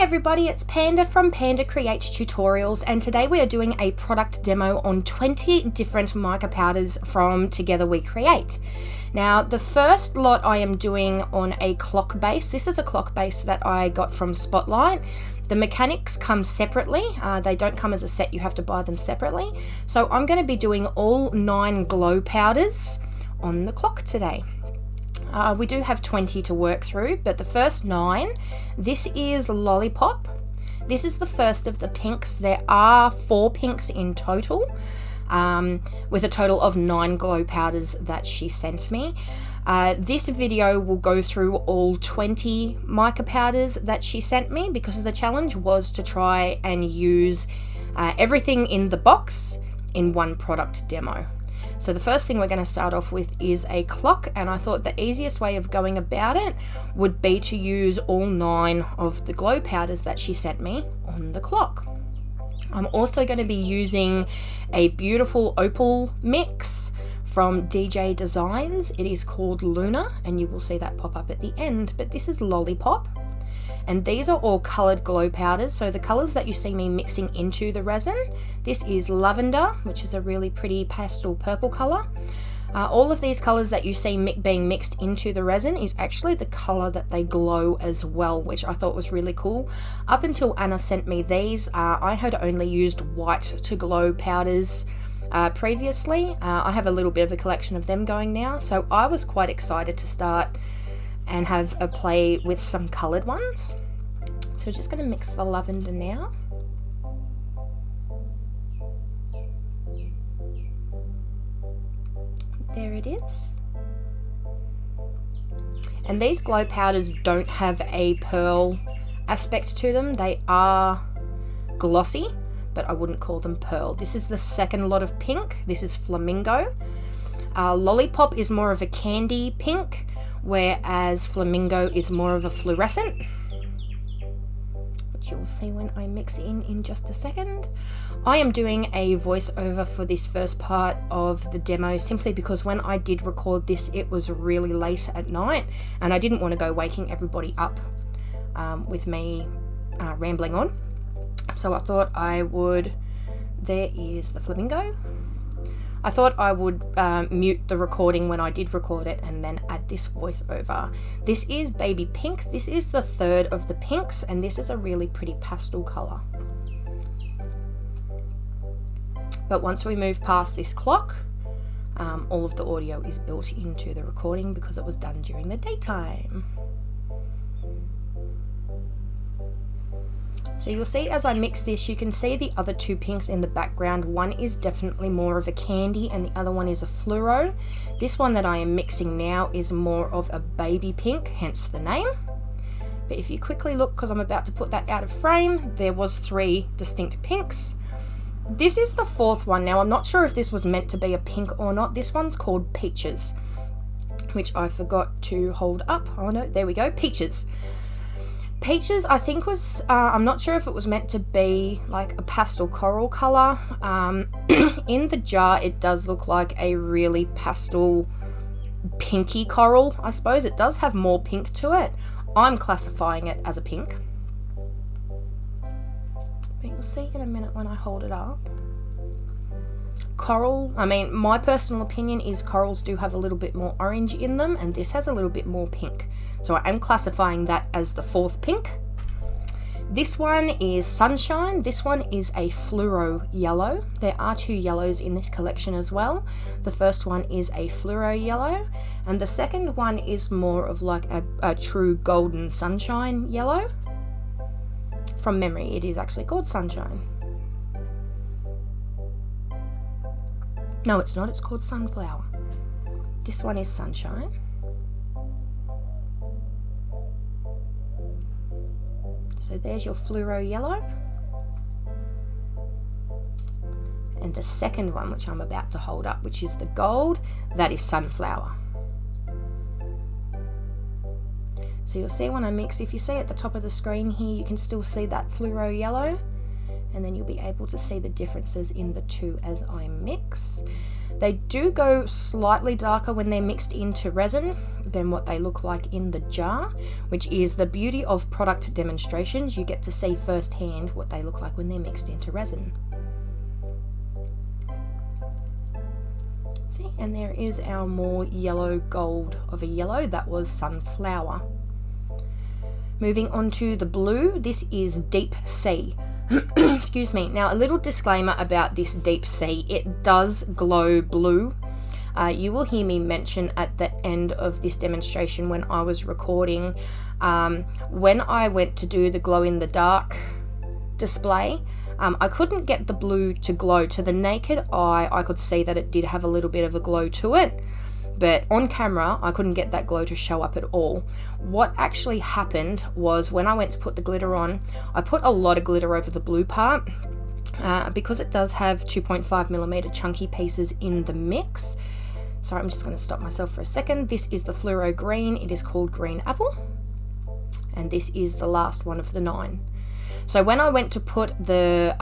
everybody, it's Panda from Panda Creates Tutorials, and today we are doing a product demo on 20 different mica powders from Together We Create. Now, the first lot I am doing on a clock base. This is a clock base that I got from Spotlight. The mechanics come separately. They don't come as a set, you have to buy them separately. So I'm going to be doing all 9 glow powders on the clock today. We do have 20 to work through, but the first 9, this is Lollipop. This is the first of the pinks. There are 4 pinks in total, with a total of 9 glow powders that she sent me. This video will go through all 20 mica powders that she sent me because the challenge was to try and use everything in the box in one product demo. So the first thing we're going to start off with is a clock, and I thought the easiest way of going about it would be to use all 9 of the glow powders that she sent me on the clock. I'm also going to be using a beautiful opal mix from DJ Designs. It is called Luna, and you will see that pop up at the end, but this is Lollipop. And these are all coloured glow powders, so the colours that you see me mixing into the resin, this is Lavender, which is a really pretty pastel purple colour. All of these colours that you see being mixed into the resin is actually the colour that they glow as well, which I thought was really cool. Up until Anna sent me these, I had only used white to glow powders previously. I have a little bit of a collection of them going now, so I was quite excited to start and have a play with some coloured ones. So just going to mix the lavender now. There it is. And these glow powders don't have a pearl aspect to them. They are glossy, but I wouldn't call them pearl. This is the second lot of pink. This is Flamingo. Lollipop is more of a candy pink, whereas Flamingo is more of a fluorescent, which you will see when I mix in just a second. I am doing a voiceover for this first part of the demo simply because when I did record this, it was really late at night and I didn't want to go waking everybody up with me rambling on. So I thought I would, there is the Flamingo. I thought I would mute the recording when I did record it and then add this voiceover. This is Baby Pink. This is the third of the pinks, and this is a really pretty pastel colour. But once we move past this clock, all of the audio is built into the recording because it was done during the daytime. So you'll see as I mix this, you can see the other 2 pinks in the background. One is definitely more of a candy and the other one is a fluoro. This one that I am mixing now is more of a baby pink, hence the name. But if you quickly look, because I'm about to put that out of frame, there was 3 distinct pinks. This is the 4th one. Now I'm not sure if this was meant to be a pink or not. This one's called Peaches, which I forgot to hold up. Oh no, there we go, Peaches. Peaches, I think was, I'm not sure if it was meant to be like a pastel coral colour. In the jar, it does look like a really pastel pinky coral, I suppose. It does have more pink to it. I'm classifying it as a pink. But you'll see in a minute when I hold it up. Coral, I mean, my personal opinion is corals do have a little bit more orange in them, and this has a little bit more pink. So I am classifying that as the 4th pink. This one is Sunshine. This one is a fluoro yellow. There are 2 yellows in this collection as well. The first one is a fluoro yellow, and the second one is more of like a true golden sunshine yellow. From memory, it is actually called Sunshine. No, it's not. It's called Sunflower. This one is Sunshine. So there's your fluoro yellow. And the second one, which I'm about to hold up, which is the gold, that is Sunflower. So you'll see when I mix, if you see at the top of the screen here, you can still see that fluoro yellow. and then you'll be able to see the differences in the two as I mix. They do go slightly darker when they're mixed into resin than what they look like in the jar, which is the beauty of product demonstrations. You get to see firsthand what they look like when they're mixed into resin. See, and there is our more yellow gold of a yellow. That was sunflower. Moving on to the blue, this is deep sea. Excuse me. Now, a little disclaimer about this deep sea. It does glow blue. You will hear me mention at the end of this demonstration when I was recording, when I went to do the glow in the dark display, I couldn't get the blue to glow. To the naked eye, I could see that it did have a little bit of a glow to it, but on camera, I couldn't get that glow to show up at all. What actually happened was when I went to put the glitter on, I put a lot of glitter over the blue part, because it does have 2.5mm chunky pieces in the mix. Sorry, I'm just going to stop myself for a second. This is the fluoro green. It is called Green Apple, and this is the last one of the 9. So when I went to put the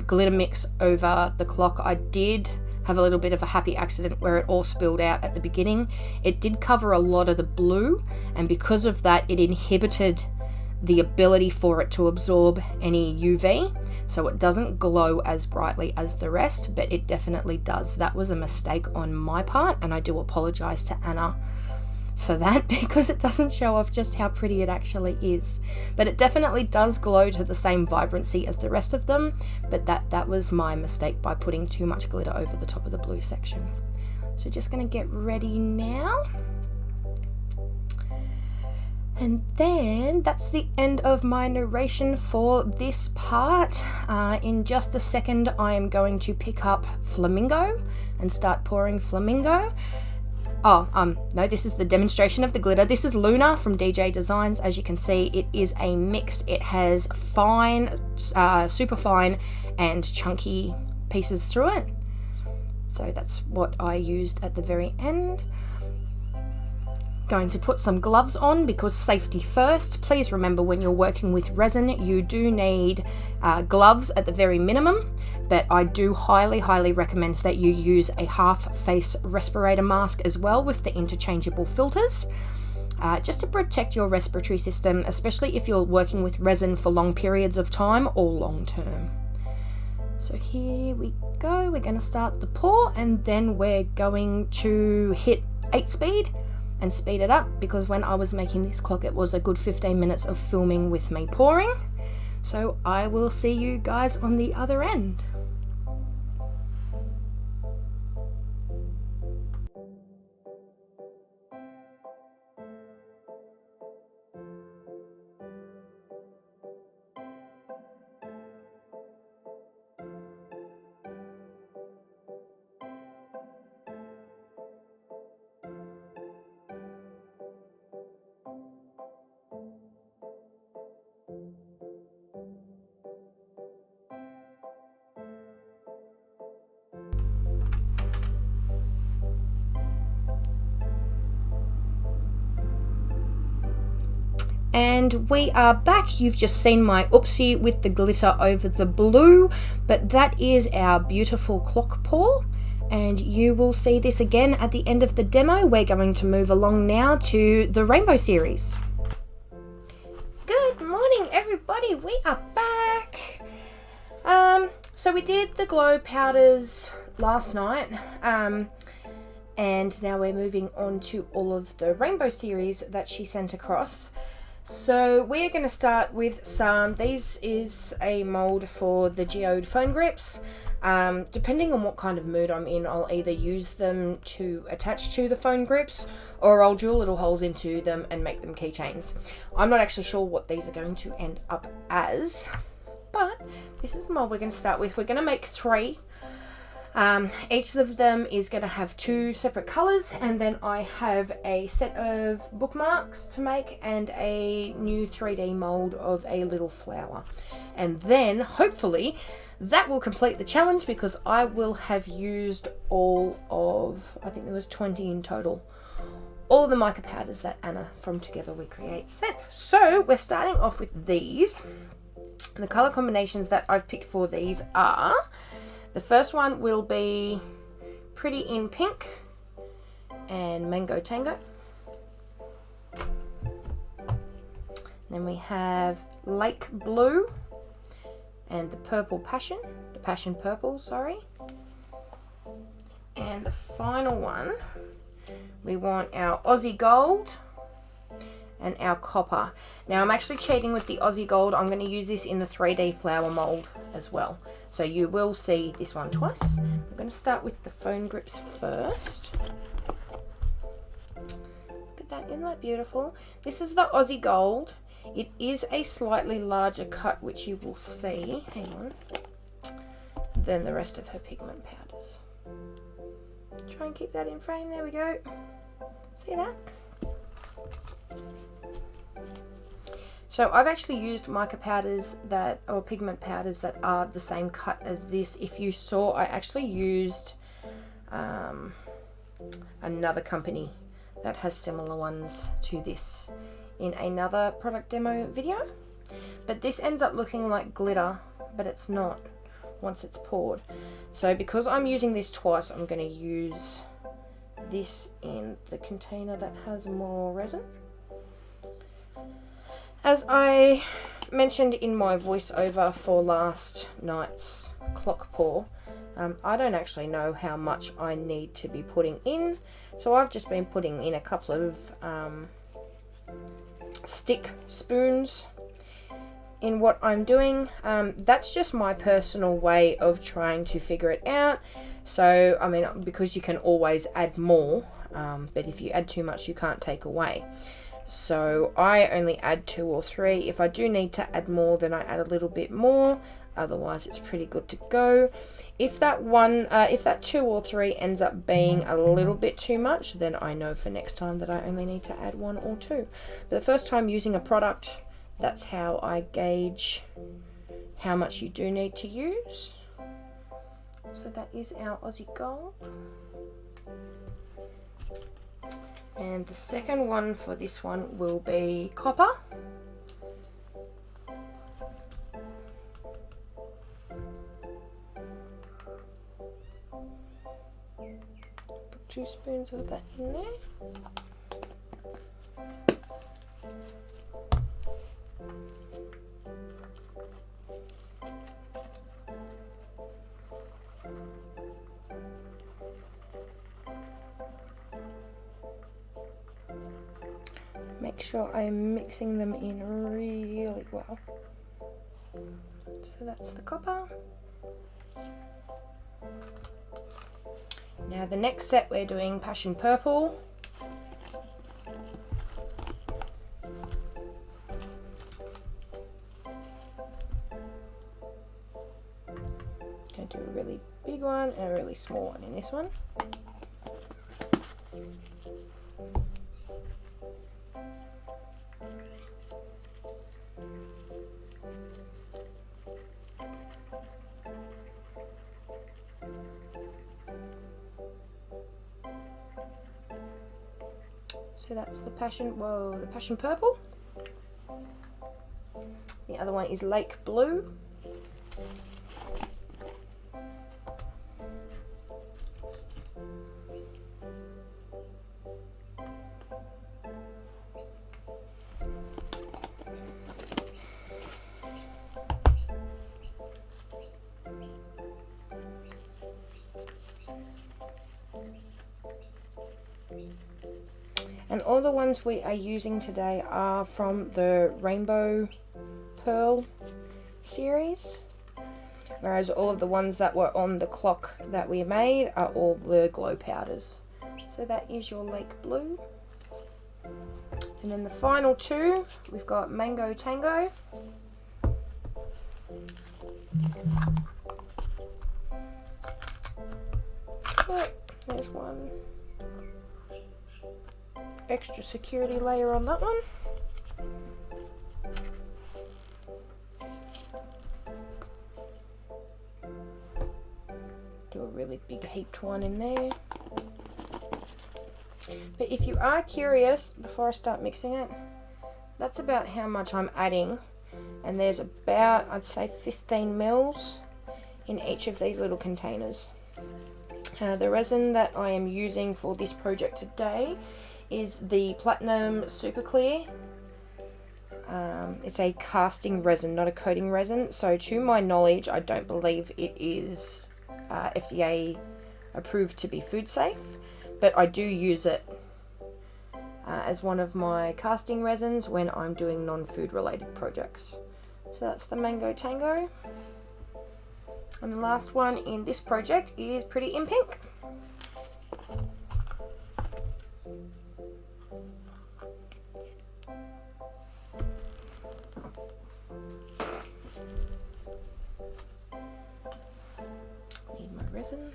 glitter mix over the clock, I did have a little bit of a happy accident where it all spilled out at the beginning. It did cover a lot of the blue, and because of that, it inhibited the ability for it to absorb any UV, so it doesn't glow as brightly as the rest, but it definitely does. That was a mistake on my part, and I do apologize to Anna for that, because it doesn't show off just how pretty it actually is. But it definitely does glow to the same vibrancy as the rest of them, but that was my mistake by putting too much glitter over the top of the blue section. So just going to get ready now. And then that's the end of my narration for this part. In just a second, I am going to pick up Flamingo and start pouring Flamingo. No, this is the demonstration of the glitter. This is Luna from DJ Designs. As you can see, it is a mix. It has fine, super fine and chunky pieces through it. So that's what I used at the very end. Going to put some gloves on because safety first. Please remember, when you're working with resin, you do need gloves at the very minimum, but I do highly recommend that you use a half face respirator mask as well with the interchangeable filters, just to protect your respiratory system, especially if you're working with resin for long periods of time or long term. So here we go. We're going to start the pour, and then we're going to hit 8 speed and speed it up, because when I was making this clock, it was a good 15 minutes of filming with me pouring. So I will see you guys on the other end. And we are back. You've just seen my oopsie with the glitter over the blue, but that is our beautiful clock pour, and you will see this again at the end of the demo. We're going to move along now to the rainbow series. Good morning, everybody. We are back. So we did the glow powders last night, and now we're moving on to all of the rainbow series that she sent across. So we're going to start with some. This is a mold for the geode phone grips. Depending on what kind of mood I'm in, I'll either use them to attach to the phone grips, or I'll drill little holes into them and make them keychains. I'm not actually sure what these are going to end up as, but this is the mold we're going to start with. We're going to make 3. Each of them is going to have 2 separate colors, and then I have a set of bookmarks to make and a new 3D mold of a little flower. And then hopefully that will complete the challenge, because I will have used all of, I think there was 20 in total, all of the mica powders that Anna from Together We Create sent. So we're starting off with these. And the color combinations that I've picked for these are, the first one will be Pretty in Pink and Mango Tango. Then we have Lake Blue and the Purple Passion, the Passion Purple, sorry. And the final one, we want our Aussie Gold and our Copper. Now I'm actually cheating with the Aussie Gold. I'm going to use this in the 3D flower mold as well. So you will see this one twice. I'm going to start with the phone grips first. Look at that, isn't that beautiful? This is the Aussie Gold. It is a slightly larger cut, which you will see, hang on, than the rest of her pigment powders. Try and keep that in frame, there we go. See that? So I've actually used mica powders or pigment powders that are the same cut as this. If you saw, I actually used another company that has similar ones to this in another product demo video. But this ends up looking like glitter, but it's not once it's poured. So because I'm using this twice, I'm going to use this in the container that has more resin. As I mentioned in my voiceover for last night's clock pour, I don't actually know how much I need to be putting in, so I've just been putting in a couple of stick spoons in what I'm doing. That's just my personal way of trying to figure it out. So I mean, because you can always add more, but if you add too much you can't take away. So I only add 2 or 3. If I do need to add more, then I add a little bit more. Otherwise, it's pretty good to go. If that 2 or 3 ends up being a little bit too much, then I know for next time that I only need to add 1 or 2. But the first time using a product, that's how I gauge how much you do need to use. So that is our Aussie Gold. And the second one for this one will be Copper. Put 2 spoons of that in there. Make sure I'm mixing them in really well. So that's the Copper. Now the next set we're doing Passion Purple. Going to do a really big one and a really small one in this one. So that's the Passion Purple. The other one is Lake Blue. And all the ones we are using today are from the Rainbow Pearl series, whereas all of the ones that were on the clock that we made are all the glow powders. So that is your Lake Blue. And then the final 2, we've got Mango Tango. Oh, there's one extra security layer on that one. Do a really big heaped one in there. But if you are curious, before I start mixing it, that's about how much I'm adding. And there's about, I'd say 15 mils in each of these little containers. The resin that I am using for this project today is the Platinum Super Clear. It's a casting resin, not a coating resin. So to my knowledge, I don't believe it is FDA approved to be food safe, but I do use it as one of my casting resins when I'm doing non-food related projects. So that's the Mango Tango. And the last one in this project is Pretty in Pink. Need my resin.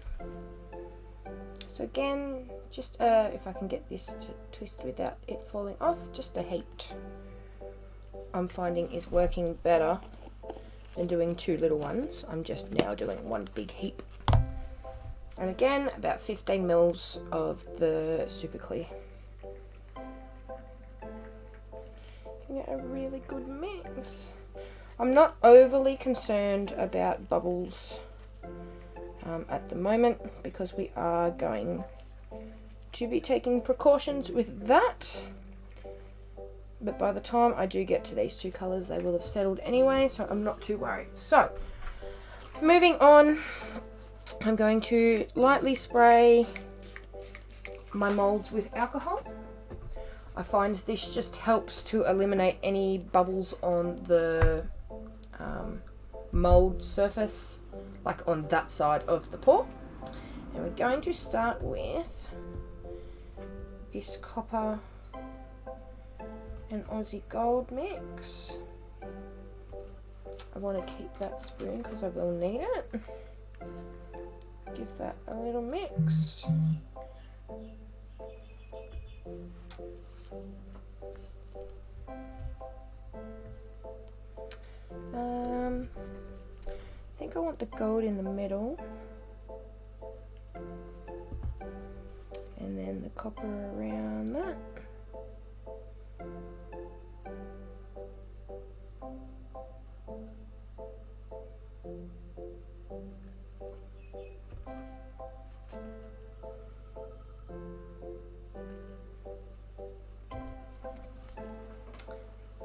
So again, just if I can get this to twist without it falling off, just a heaped I'm finding is working better than doing two little ones. I'm just now doing one big heap. And again, about 15 mils of the Super Clear. You get a really good mix. I'm not overly concerned about bubbles at the moment because we are going to be taking precautions with that. But by the time I do get to these two colours, they will have settled anyway, so I'm not too worried. So, moving on, I'm going to lightly spray my moulds with alcohol. I find this just helps to eliminate any bubbles on the mould surface, like on that side of the pour. And we're going to start with this copper and Aussie Gold mix. I want to keep that spoon because I will need it. Give that a little mix. I think I want the gold in the middle, and then the copper around that.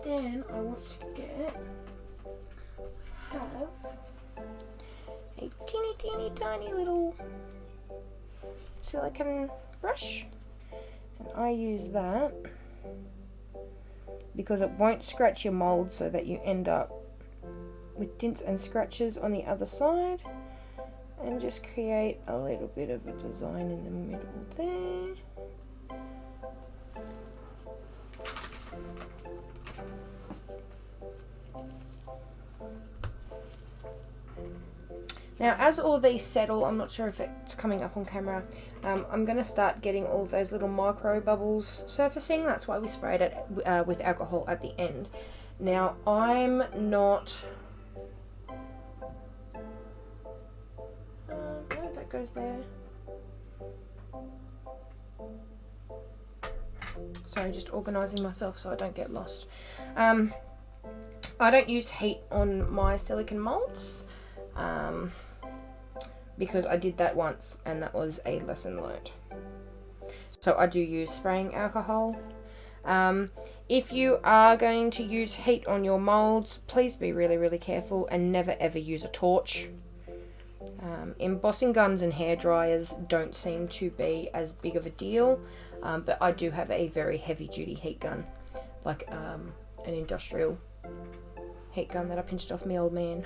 Then I want to have a teeny tiny little silicone brush, and I use that because it won't scratch your mold, so that you end up with dints and scratches on the other side, and just create a little bit of a design in the middle there. Now, as all these settle, I'm not sure if it's coming up on camera, I'm going to start getting all those little micro bubbles surfacing. That's why we sprayed it with alcohol at the end. Now, I'm not... no, that goes there. Sorry, just organising myself so I don't get lost. I don't use heat on my silicone moulds. Because I did that once and that was a lesson learned. So I do use spraying alcohol. If you are going to use heat on your moulds, please be really careful and never ever use a torch. Embossing guns and hair dryers don't seem to be as big of a deal, but I do have a very heavy duty heat gun, like an industrial heat gun that I pinched off my old man.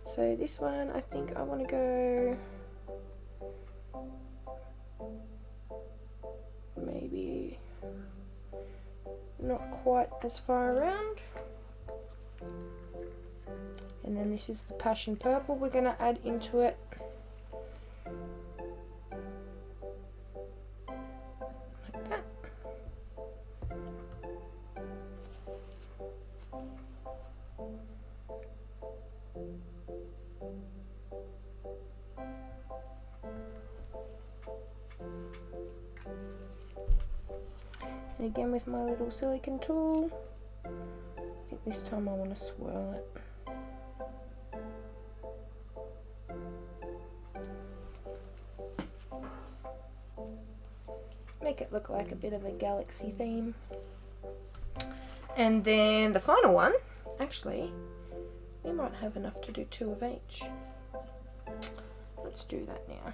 So this one, I think I want to go maybe not quite as far around. And then this is the passion purple we're going to add into it. Like that. And again with my little silicone tool, I think this time I want to swirl it. Make it look like a bit of a galaxy theme. And then the final one, actually, we might have enough to do 2 of each. Let's do that now.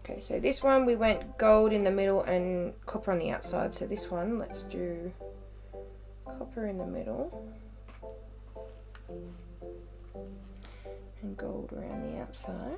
Okay, so this one we went gold in the middle and copper on the outside. So this one, let's do copper in the middle and gold around the outside.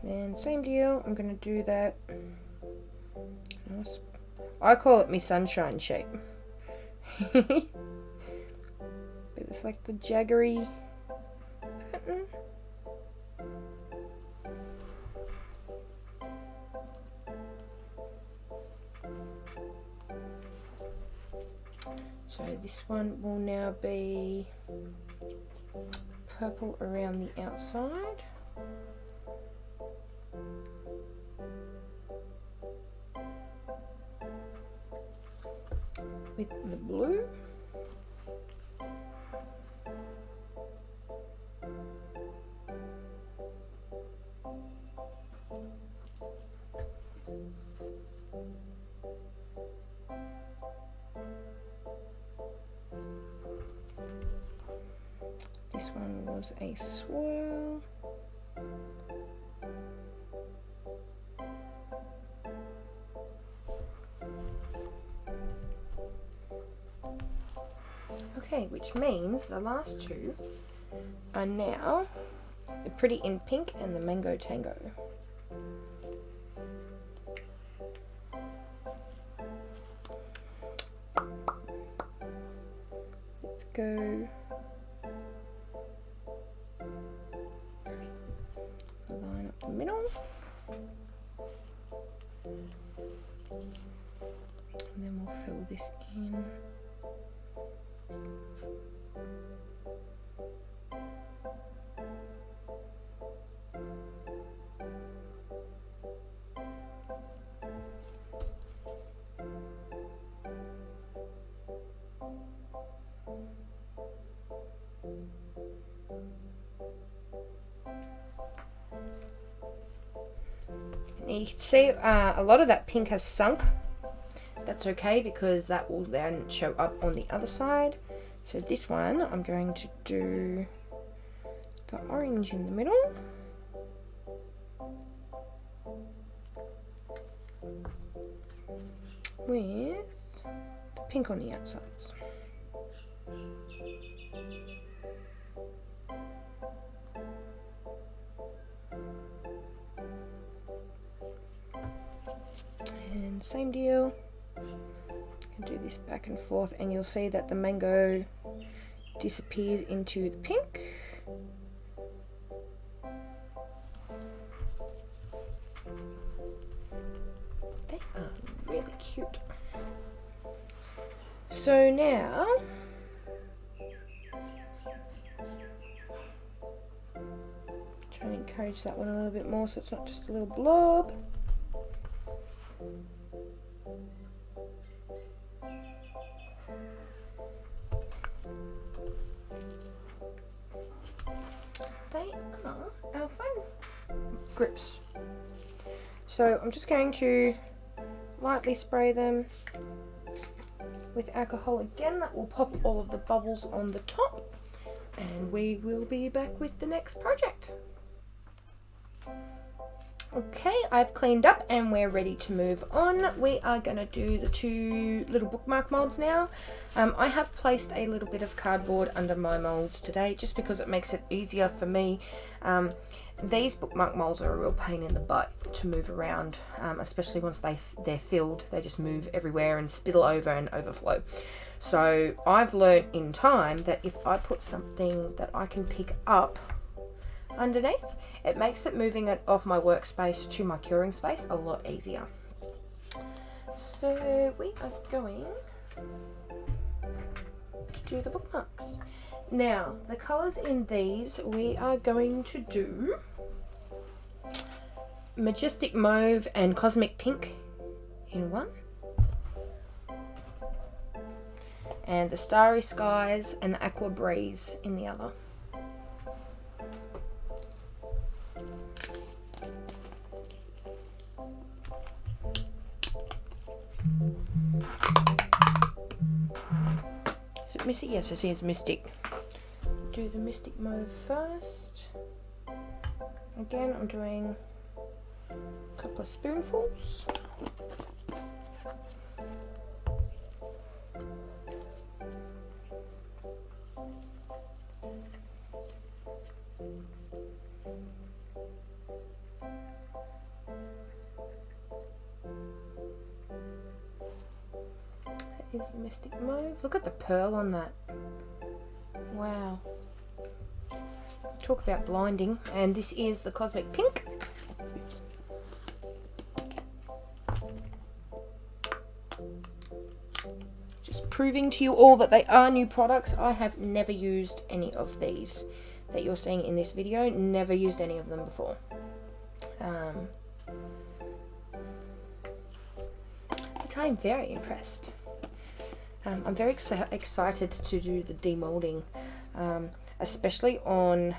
Then same deal, I'm going to do that. I call it my sunshine shape. But it's like the jaggery pattern. So this one will now be purple around the outside. With the blue. This one was a swirl. Okay, which means the last 2 are now the Pretty in Pink and the Mango Tango. Let's go line up the middle. And then we'll fill this in. You can see a lot of that pink has sunk. That's okay because that will then show up on the other side. So this one I'm going to do the orange in the middle. With the pink on the outsides. And same deal. And do this back and forth, and you'll see that the mango disappears into the pink. They are really cute. So now trying to encourage that one a little bit more so it's not just a little blob. They are our fun grips. So I'm just going to lightly spray them with alcohol again. That will pop all of the bubbles on the top, and we will be back with the next project. Okay, I've cleaned up and we're ready to move on. We are going to do the 2 little bookmark molds now. I have placed a little bit of cardboard under my molds today just because it makes it easier for me. These bookmark molds are a real pain in the butt to move around, especially once they're filled. They just move everywhere and spittle over and overflow. So I've learned in time that if I put something that I can pick up underneath, it makes it moving it off my workspace to my curing space a lot easier. So we are going to do the bookmarks. Now, the colours in these, we are going to do Majestic Mauve and Cosmic Pink in one, and the Starry Skies and the Aqua Breeze in the other. Is it Mystic? Yes, I see it's Mystic. Do the Mystic Mauve first. Again, I'm doing a couple of spoonfuls. That is the Mystic Mauve. Look at the pearl on that. Wow. Talk about blinding. And this is the Cosmic Pink. Just proving to you all that they are new products. I have never used any of these that you're seeing in this video. Never used any of them before. But I'm very impressed. I'm very excited to do the demolding, especially on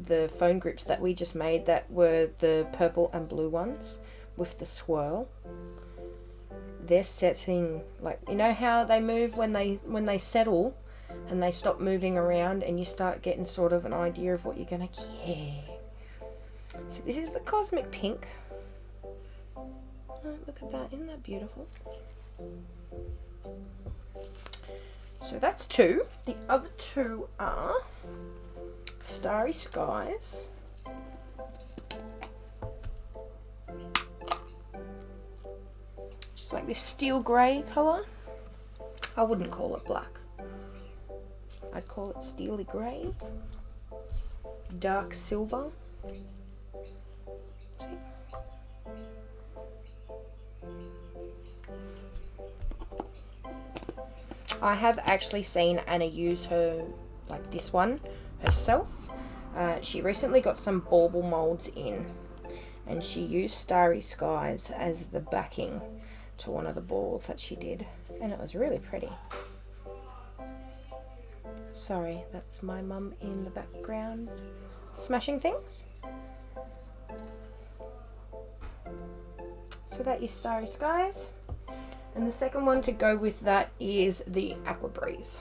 the phone grips that we just made that were the purple and blue ones with the swirl. They're setting, like, you know how they move when they settle and they stop moving around, and you start getting sort of an idea of what you're gonna So this is the Cosmic Pink. Oh, look at that, isn't that beautiful? So that's two. The other two are Starry Skies just like this steel grey colour. I wouldn't call it black. I'd call it steely grey. Dark silver. I have actually seen Anna use her, like this one, herself. She recently got some bauble molds in, and she used Starry Skies as the backing to one of the balls that she did, and it was really pretty. Sorry, that's my mum in the background smashing things. So that is Starry Skies. And the second one to go with that is the Aqua Breeze.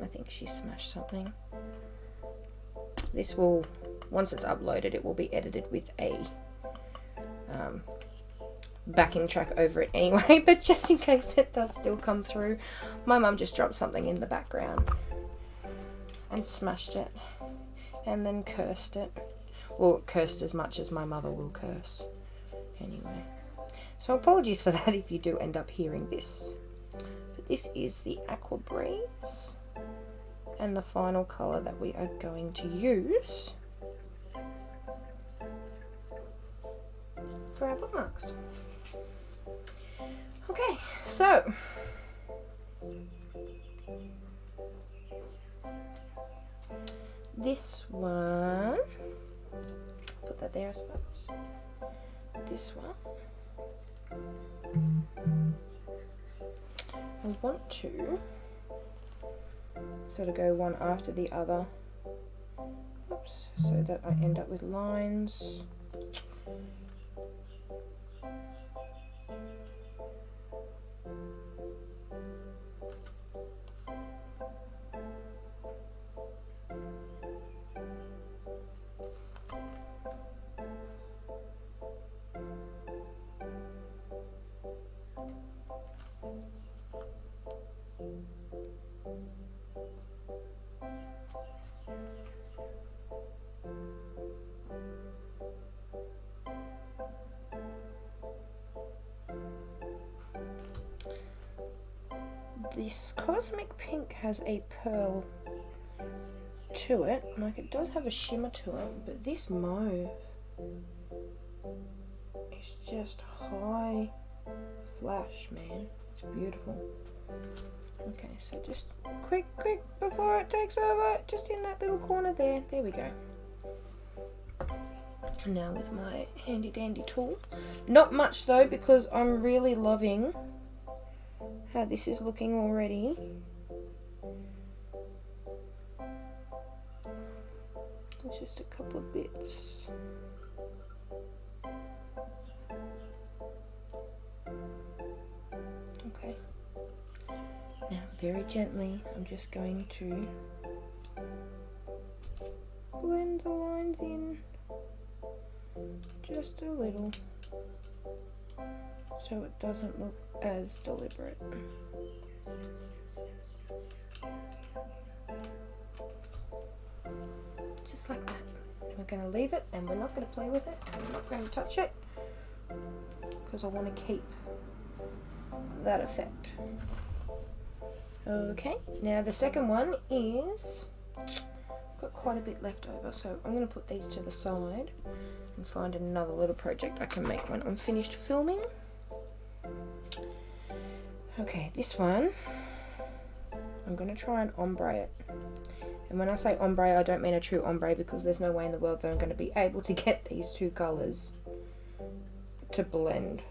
I think she smashed something. This will, once it's uploaded, it will be edited with a backing track over it anyway, but just in case it does still come through, my mum just dropped something in the background and smashed it and then cursed it. Well, cursed as much as my mother will curse. Anyway, so apologies for that if you do end up hearing this. But this is the Aqua Breeze, and the final colour that we are going to use for our bookmarks. Okay, so this one, put that there I suppose, this one, I want to sort of go one after the other, oops, so that I end up with lines. This Cosmic Pink has a pearl to it, like it does have a shimmer to it, but this mauve is just high flash, man. It's beautiful. Okay, so just quick before it takes over, just in that little corner there. There we go. And now with my handy dandy tool. Not much though, because I'm really loving how this is looking already. It's just a couple of bits. Okay. Now very gently, I'm just going to blend the lines in just a little so it doesn't look as deliberate. Just like that. We're going to leave it and we're not going to play with it. I'm not going to touch it because I want to keep that effect. Okay, now the second one is, got quite a bit left over, so I'm going to put these to the side and find another little project I can make when I'm finished filming. Okay, this one, I'm going to try and ombre it. And when I say ombre, I don't mean a true ombre, because there's no way in the world that I'm going to be able to get these two colours to blend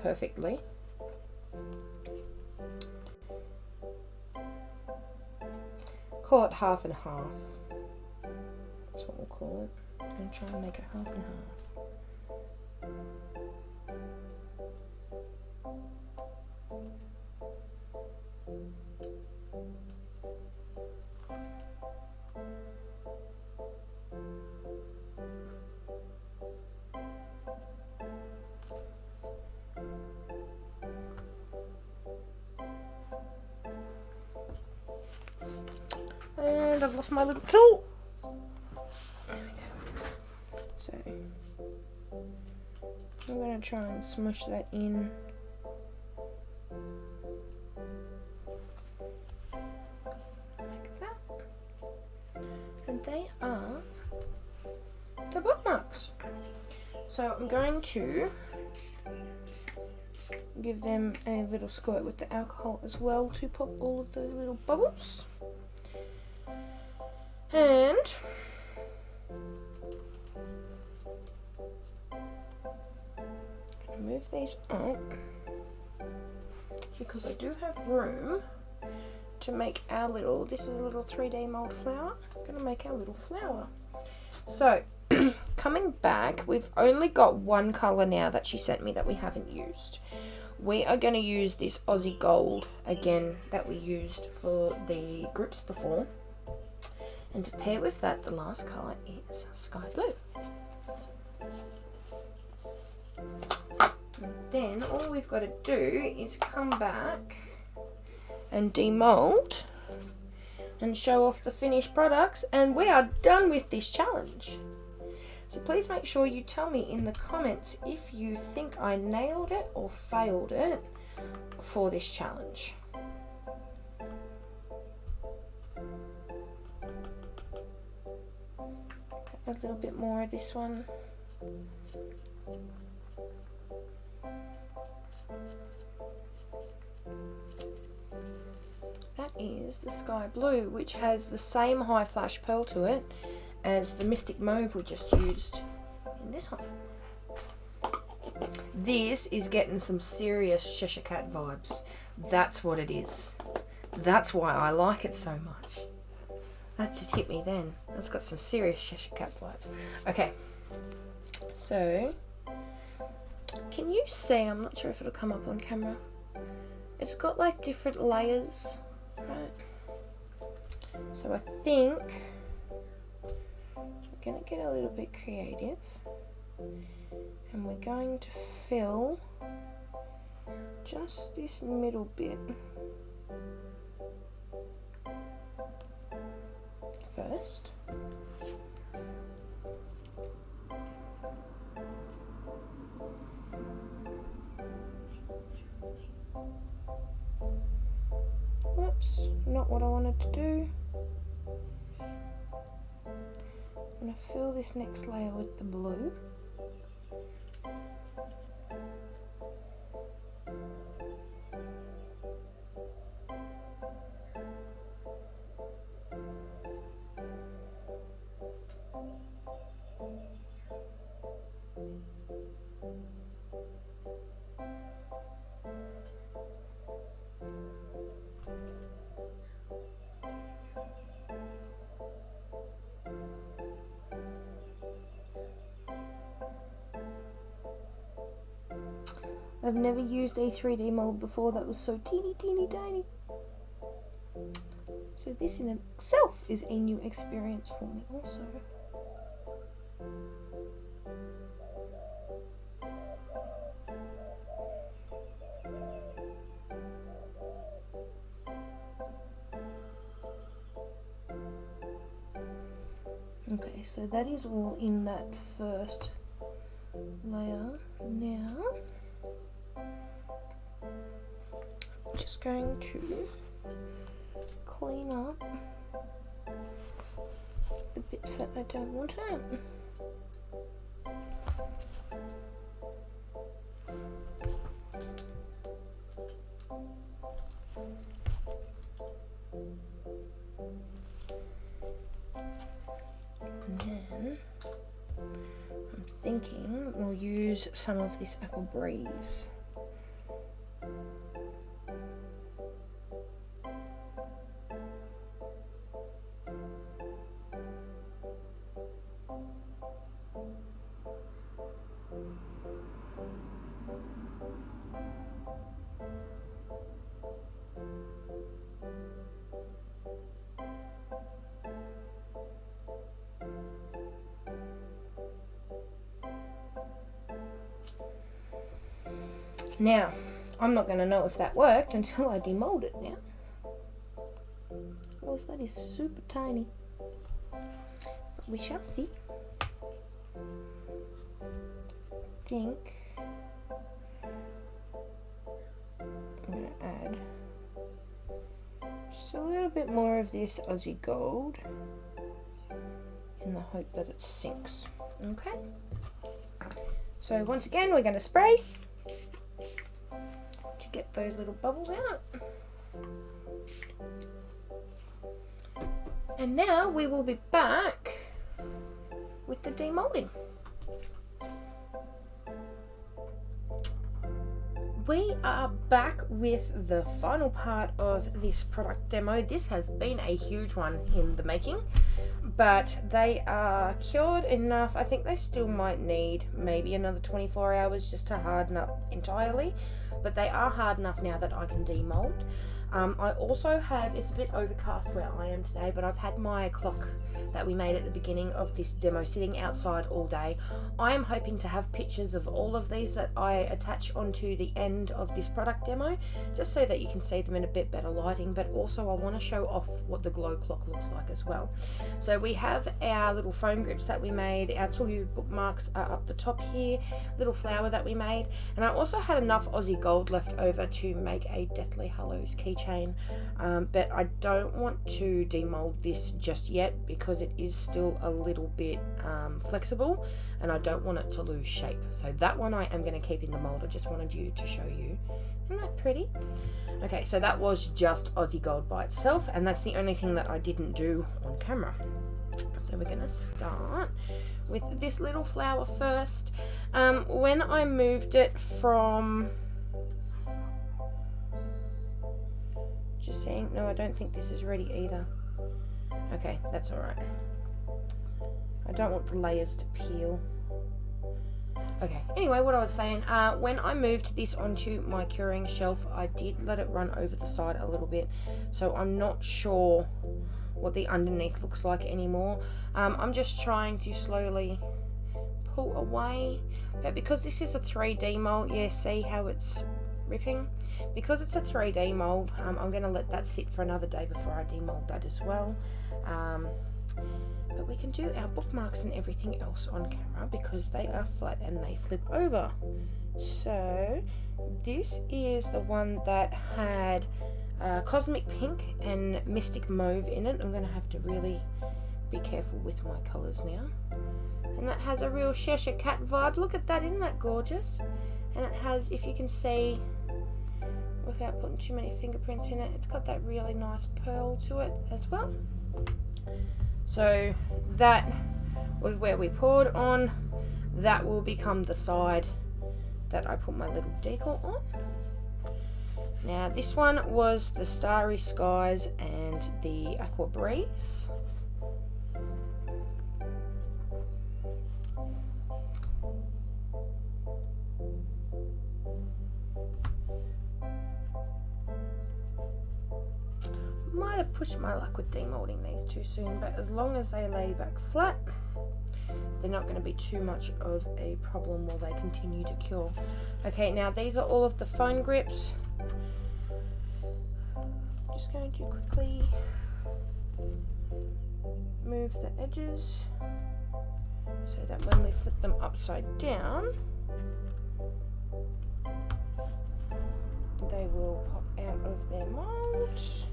perfectly. Call it half and half. That's what we'll call it. I'm going to try and make it half and half. And I've lost my little tool. There we go. So I'm going to try and smush that in. Like that. And they are the bookmarks. So I'm going to give them a little squirt with the alcohol as well to pop all of the little bubbles. And move these out because I do have room to make our little, this is a little 3D mold flower. I'm going to make our little flower. So coming back, we've only got one colour now that she sent me that we haven't used. We are going to use this Aussie Gold again that we used for the groups before. And to pair with that, the last colour is sky blue. And then all we've got to do is come back and demold and show off the finished products, and we are done with this challenge. So please make sure you tell me in the comments if you think I nailed it or failed it for this challenge. A little bit more of this one. That is the sky blue, which has the same high flash pearl to it as the Mystic Mauve we just used in this one. This is getting some serious Cheshire Cat vibes. That's what it is. That's why I like it so much. That just hit me then. That's got some serious Cheshire Cat vibes. Okay, so can you see? I'm not sure if it'll come up on camera. It's got like different layers, right? So I think we're gonna get a little bit creative, and we're going to fill just this middle bit first. Whoops, not what I wanted to do. I'm going to fill this next layer with the blue. I've never used a 3D mold before that was so teeny tiny. So this in itself is a new experience for me also. Okay, so that is all in that first layer. Now, I'm just going to clean up the bits that I don't want out. And then I'm thinking we'll use some of this Aqua Breeze. Now, I'm not going to know if that worked until I demold it now. Well, that is super tiny. But we shall see. I think I'm going to add just a little bit more of this Aussie Gold in the hope that it sinks. Okay. So once again, we're going to spray to get those little bubbles out. And now we will be back with the demolding. We are back with the final part of this product demo. This has been a huge one in the making, but they are cured enough. I think they still might need maybe another 24 hours just to harden up entirely, but they are hard enough now that I can demold. I also have, it's a bit overcast where I am today, but I've had my clock that we made at the beginning of this demo sitting outside all day. I am hoping to have pictures of all of these that I attach onto the end of this product demo, just so that you can see them in a bit better lighting, but also I want to show off what the glow clock looks like as well. So we have our little foam grips that we made, our two bookmarks are up the top here, little flower that we made, and I also had enough Aussie Gold left over to make a Deathly Hallows keychain. But I don't want to demold this just yet because it is still a little bit flexible and I don't want it to lose shape. So that one I am going to keep in the mold. I just wanted you to show you. Isn't that pretty? Okay, so that was just Aussie Gold by itself, and that's the only thing that I didn't do on camera. So we're going to start with this little flower first. When I moved it from... Just saying, no, I don't think this is ready either. Okay, that's alright. I don't want the layers to peel. Okay, anyway, what I was saying, when I moved this onto my curing shelf, I did let it run over the side a little bit, so I'm not sure what the underneath looks like anymore. I'm just trying to slowly pull away, but because this is a 3D mold, yeah, see how it's ripping? Because it's a 3D mold, I'm going to let that sit for another day before I demold that as well. But we can do our bookmarks and everything else on camera because they are flat and they flip over. So this is the one that had Cosmic Pink and Mystic Mauve in it. I'm going to have to really be careful with my colours now. And that has a real Cheshire Cat vibe. Look at that, isn't that gorgeous? And it has, if you can see, without putting too many fingerprints in it, it's got that really nice pearl to it as well. So that was where we poured on. That will become the side that I put my little decal on. Now this one was the Starry Skies and the Aqua Breeze. Might have pushed my luck with demolding these too soon, but as long as they lay back flat, they're not going to be too much of a problem while they continue to cure. Okay, now these are all of the phone grips. Just going to quickly move the edges so that when we flip them upside down, they will pop out of their molds.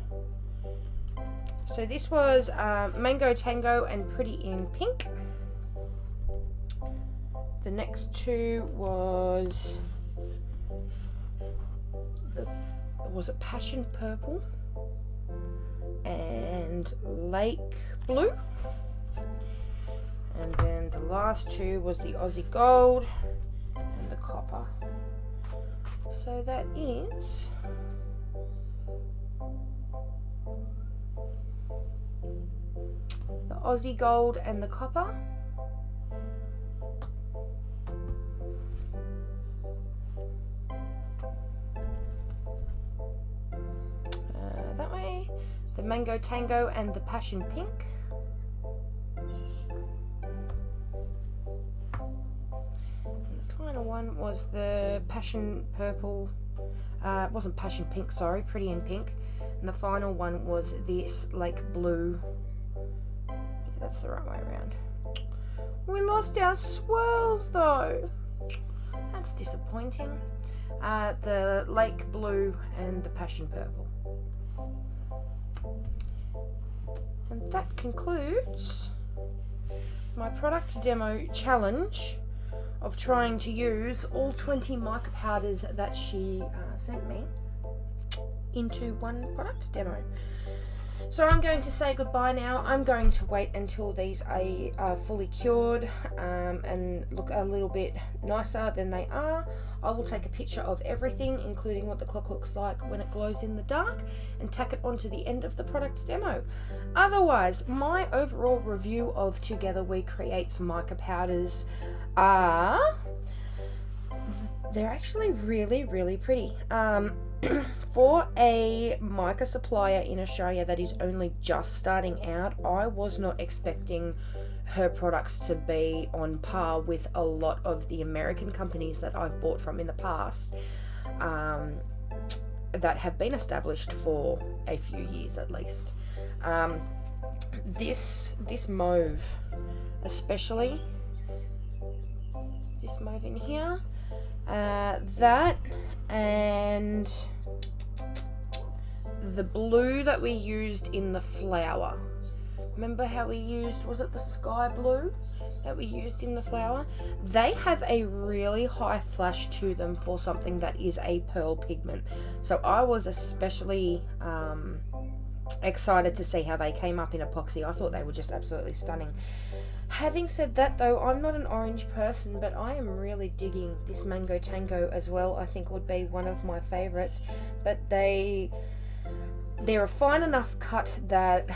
So this was Mango, Tango and Pretty in Pink. The next two was it Passion Purple and Lake Blue, and then the last two was the Aussie Gold and the Copper. So that is the Aussie Gold and the Copper. That way, the Mango, Tango and the Passion Pink. And the final one was the Passion Purple, it wasn't Passion Pink, sorry, Pretty in Pink. And the final one was this Lake Blue. Yeah, that's the right way around. We lost our swirls though. That's disappointing. The Lake Blue and the Passion Purple. And that concludes my product demo challenge of trying to use all 20 mica powders that she sent me into one product demo. So I'm going to say goodbye now. I'm going to wait until these are fully cured and look a little bit nicer than they are. I will take a picture of everything, including what the clock looks like when it glows in the dark, and tack it onto the end of the product demo. Otherwise, my overall review of Together We Create's mica powders are... they're actually really, really pretty. For a mica supplier in Australia that is only just starting out, I was not expecting her products to be on par with a lot of the American companies that I've bought from in the past, that have been established for a few years at least. This mauve, especially this mauve in here, that and the blue that we used in the flower. Remember how we used, was it the sky blue that we used in the flower? They have a really high flash to them for something that is a pearl pigment. So I was especially excited to see how they came up in epoxy. I thought they were just absolutely stunning. Having said that though, I'm not an orange person, but I am really digging this Mango Tango as well. I think would be one of my favorites, but they're a fine enough cut that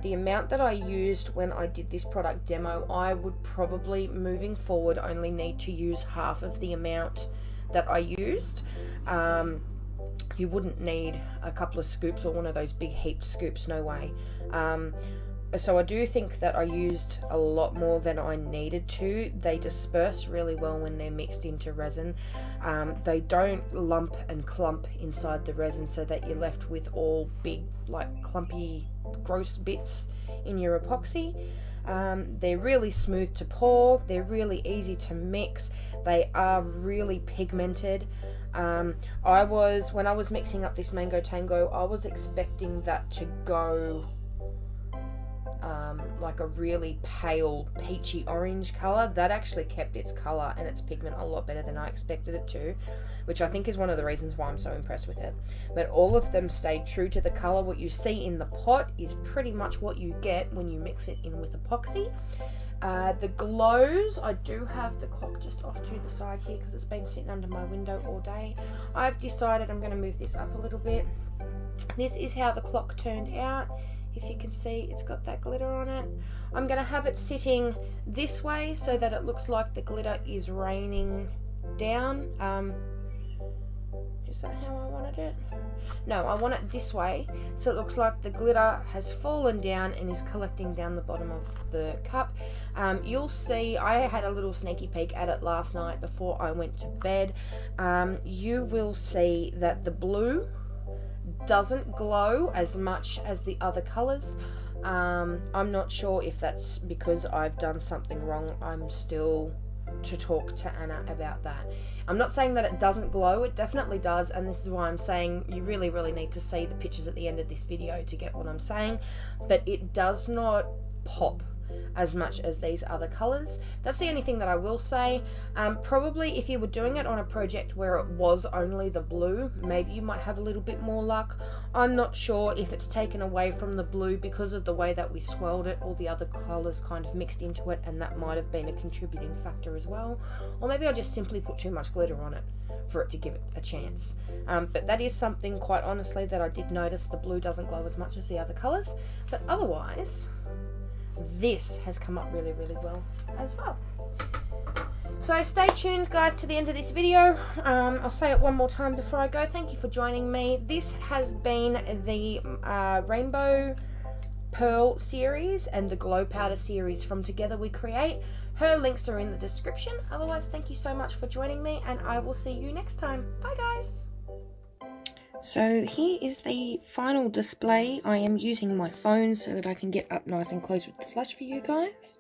the amount that I used when I did this product demo, I would probably moving forward only need to use half of the amount that I used. You wouldn't need a couple of scoops or one of those big heaped scoops, no way. So I do think that I used a lot more than I needed to. They disperse really well when they're mixed into resin. They don't lump and clump inside the resin so that you're left with all big, like clumpy, gross bits in your epoxy. They're really smooth to pour. They're really easy to mix. They are really pigmented. When I was mixing up this Mango Tango, I was expecting that to go like a really pale peachy orange color. That actually kept its color and its pigment a lot better than I expected it to, which I think is one of the reasons why I'm so impressed with it. But all of them stayed true to the color. What you see in the pot is pretty much what you get when you mix it in with epoxy. The glows, I do have the clock just off to the side here because it's been sitting under my window all day. I've decided I'm going to move this up a little bit. This is how the clock turned out. If you can see, it's got that glitter on it. I'm going to have it sitting this way so that it looks like the glitter is raining down. Is that how I wanted it? No, I want it this way, so it looks like the glitter has fallen down and is collecting down the bottom of the cup. You'll see, I had a little sneaky peek at it last night before I went to bed. You will see that the blue doesn't glow as much as the other colors. I'm not sure if that's because I've done something wrong. I'm still to talk to Anna about that. I'm not saying that it doesn't glow, it definitely does, and this is why I'm saying you really need to see the pictures at the end of this video to get what I'm saying, but it does not pop as much as these other colors. That's the only thing that I will say. Probably if you were doing it on a project where it was only the blue, maybe you might have a little bit more luck. I'm not sure if it's taken away from the blue because of the way that we swirled it, all the other colors kind of mixed into it, and that might have been a contributing factor as well. Or maybe I just simply put too much glitter on it for it to give it a chance. But that is something, quite honestly, that I did notice. The blue doesn't glow as much as the other colors, but otherwise this has come up really well as well. So stay tuned, guys, to the end of this video. I'll say it one more time before I go. Thank you for joining me. This has been the Rainbow Pearl series and the Glow Powder series from Together We Create. Her links are in the description. Otherwise, thank you so much for joining me, and I will see you next time. Bye, guys. So here is the final display. I am using my phone so that I can get up nice and close with the flash for you guys.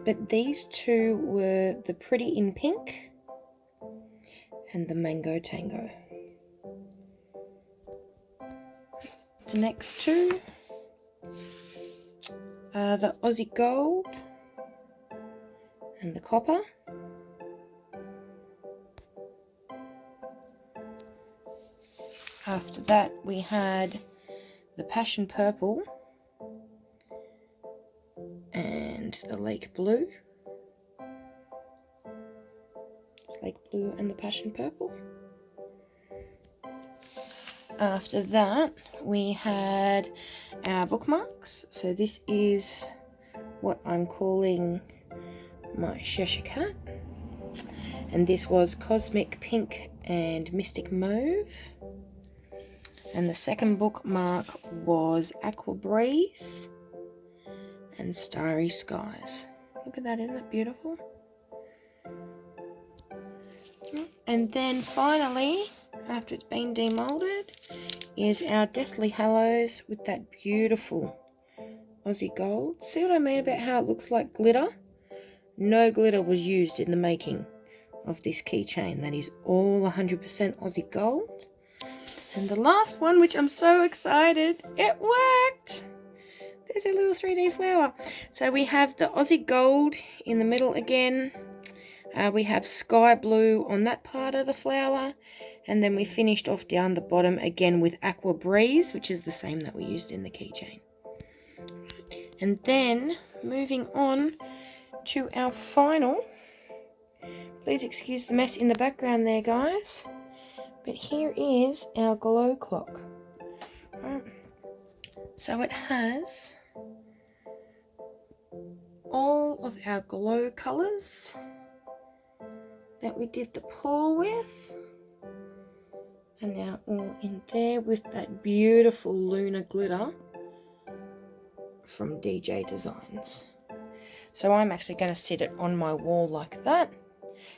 But these two were the Pretty in Pink and the Mango Tango. The next two are the Aussie Gold and the Copper. After that, we had the Passion Purple and the Lake Blue. It's Lake Blue and the Passion Purple. After that, we had our bookmarks. So this is what I'm calling my Cheshire Cat. And this was Cosmic Pink and Mystic Mauve. And the second bookmark was Aqua Breeze and Starry Skies. Look at that, isn't that beautiful? And then finally, after it's been demolded, is our Deathly Hallows with that beautiful Aussie Gold. See what I mean about how it looks like glitter? No glitter was used in the making of this keychain. That is all 100% Aussie Gold. And the last one, which I'm so excited, it worked! There's a little 3D flower. So we have the Aussie Gold in the middle again. We have Sky Blue on that part of the flower. And then we finished off down the bottom again with Aqua Breeze, which is the same that we used in the keychain. And then, moving on to our final. Please excuse the mess in the background there, guys. But here is our glow clock. Right. So it has all of our glow colours that we did the pour with. And now all in there with that beautiful lunar glitter from DJ Designs. So I'm actually going to sit it on my wall like that.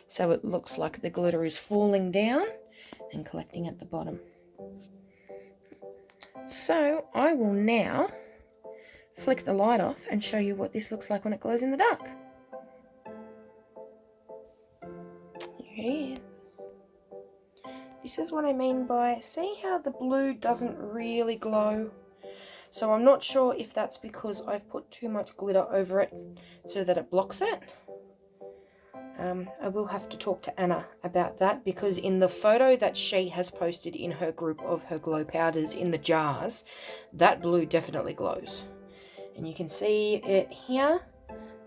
So it looks like the glitter is falling down and collecting at the bottom. So I will now flick the light off and show you what this looks like when it glows in the dark. Here it is. This is what I mean by, see how the blue doesn't really glow? So I'm not sure if that's because I've put too much glitter over it so that it blocks it. I will have to talk to Anna about that, because in the photo that she has posted in her group of her glow powders in the jars, that blue definitely glows. And you can see it here.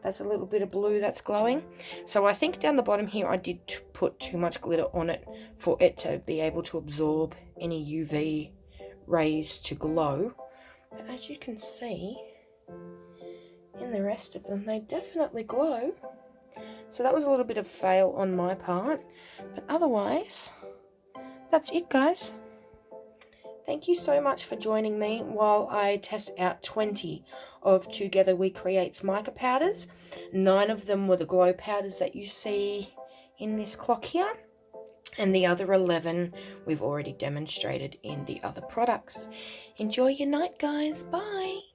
That's a little bit of blue that's glowing. So I think down the bottom here I did put too much glitter on it for it to be able to absorb any UV rays to glow. But as you can see, in the rest of them, they definitely glow. So that was a little bit of fail on my part, but otherwise that's it, guys. Thank you so much for joining me while I test out 20 of Together We Create's mica powders. 9 of them were the glow powders that you see in this clock here, and the other 11 we've already demonstrated in the other products. Enjoy your night, guys. Bye.